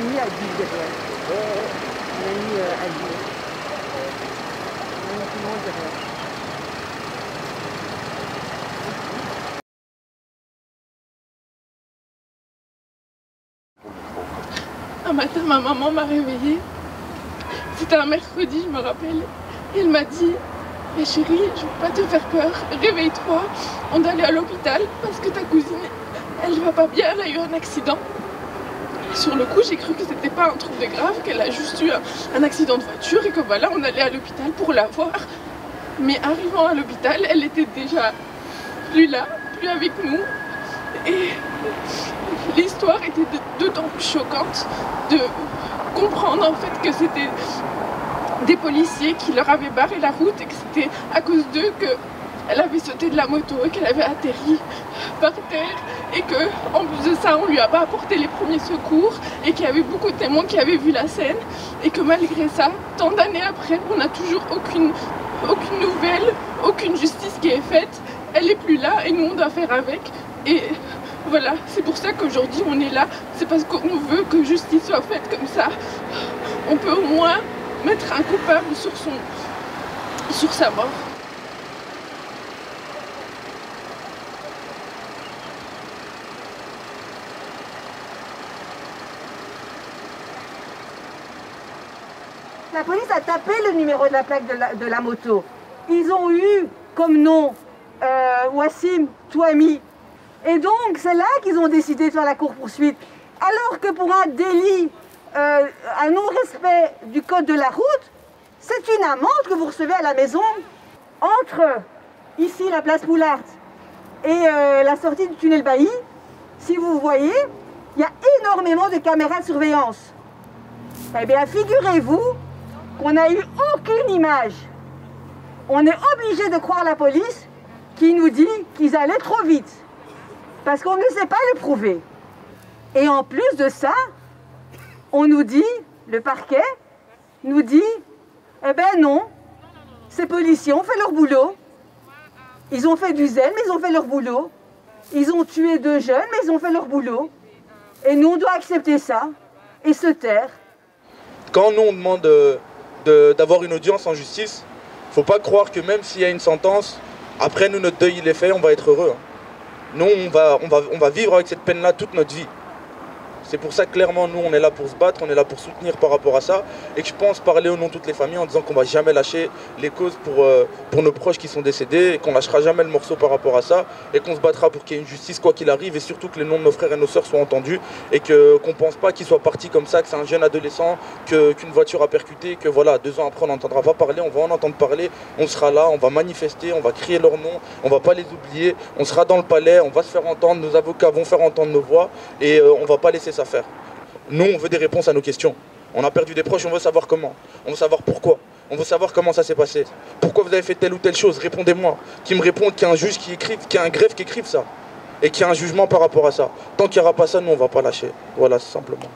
ami à Guy derrière. Un ami à Guy. Un ami tout le monde derrière. Un matin, ma maman m'a réveillée. C'était un mercredi, je me rappelle. Et elle m'a dit: mais chérie, je ne veux pas te faire peur. Réveille-toi, on doit aller à l'hôpital parce que ta cousine, elle va pas bien, elle a eu un accident. Et sur le coup, j'ai cru que c'était pas un truc de grave, qu'elle a juste eu un accident de voiture et que voilà, on allait à l'hôpital pour la voir. Mais arrivant à l'hôpital, elle était déjà plus là, plus avec nous. Et l'histoire était d'autant plus choquante de comprendre en fait que c'était des policiers qui leur avaient barré la route et que c'était à cause d'eux qu'elle avait sauté de la moto et qu'elle avait atterri par terre et que en plus de ça on lui a pas apporté les premiers secours et qu'il y avait beaucoup de témoins qui avaient vu la scène et que malgré ça, tant d'années après, on n'a toujours aucune nouvelle, aucune justice qui est faite. Elle est plus là et nous on doit faire avec. Et voilà, c'est pour ça qu'aujourd'hui on est là, c'est parce qu'on veut que justice soit faite comme ça. On peut au moins mettre un coupable sur sa mort. La police a tapé le numéro de la plaque de la moto. Ils ont eu comme nom Wassim Touami. Et donc, c'est là qu'ils ont décidé de faire la course-poursuite. Alors que pour un délit, un non-respect du code de la route, c'est une amende que vous recevez à la maison. Entre ici, la place Poulart, et la sortie du tunnel Bailly, si vous voyez, il y a énormément de caméras de surveillance. Eh bien, figurez-vous qu'on n'a eu aucune image. On est obligé de croire la police qui nous dit qu'ils allaient trop vite. Parce qu'on ne sait pas le prouver. Et en plus de ça, on nous dit, le parquet nous dit, eh ben non, ces policiers ont fait leur boulot. Ils ont fait du zèle, mais ils ont fait leur boulot. Ils ont tué 2 jeunes, mais ils ont fait leur boulot. Et nous, on doit accepter ça et se taire. Quand nous, on demande d'avoir une audience en justice, il ne faut pas croire que même s'il y a une sentence, après nous, notre deuil il est fait, on va être heureux. Nous, on va vivre avec cette peine-là toute notre vie. C'est pour ça que clairement, nous, on est là pour se battre, on est là pour soutenir par rapport à ça. Et que je pense parler au nom de toutes les familles en disant qu'on ne va jamais lâcher les causes pour nos proches qui sont décédés, et qu'on ne lâchera jamais le morceau par rapport à ça, et qu'on se battra pour qu'il y ait une justice quoi qu'il arrive, et surtout que les noms de nos frères et nos sœurs soient entendus, et qu'on ne pense pas qu'ils soient partis comme ça, que c'est un jeune adolescent, qu'une voiture a percuté, que voilà, 2 ans après on n'entendra pas parler, on va en entendre parler, on sera là, on va manifester, on va crier leur nom, on ne va pas les oublier, on sera dans le palais, on va se faire entendre, nos avocats vont faire entendre nos voix, et on ne va pas laisser ça faire. Nous, on veut des réponses à nos questions. On a perdu des proches, on veut savoir comment. On veut savoir pourquoi. On veut savoir comment ça s'est passé. Pourquoi vous avez fait telle ou telle chose? Répondez-moi. Qui me répondent, qu'il y a un juge qui écrive, qu'il y a un greffe qui écrive ça. Et qu'il y a un jugement par rapport à ça. Tant qu'il n'y aura pas ça, nous, on ne va pas lâcher. Voilà, simplement.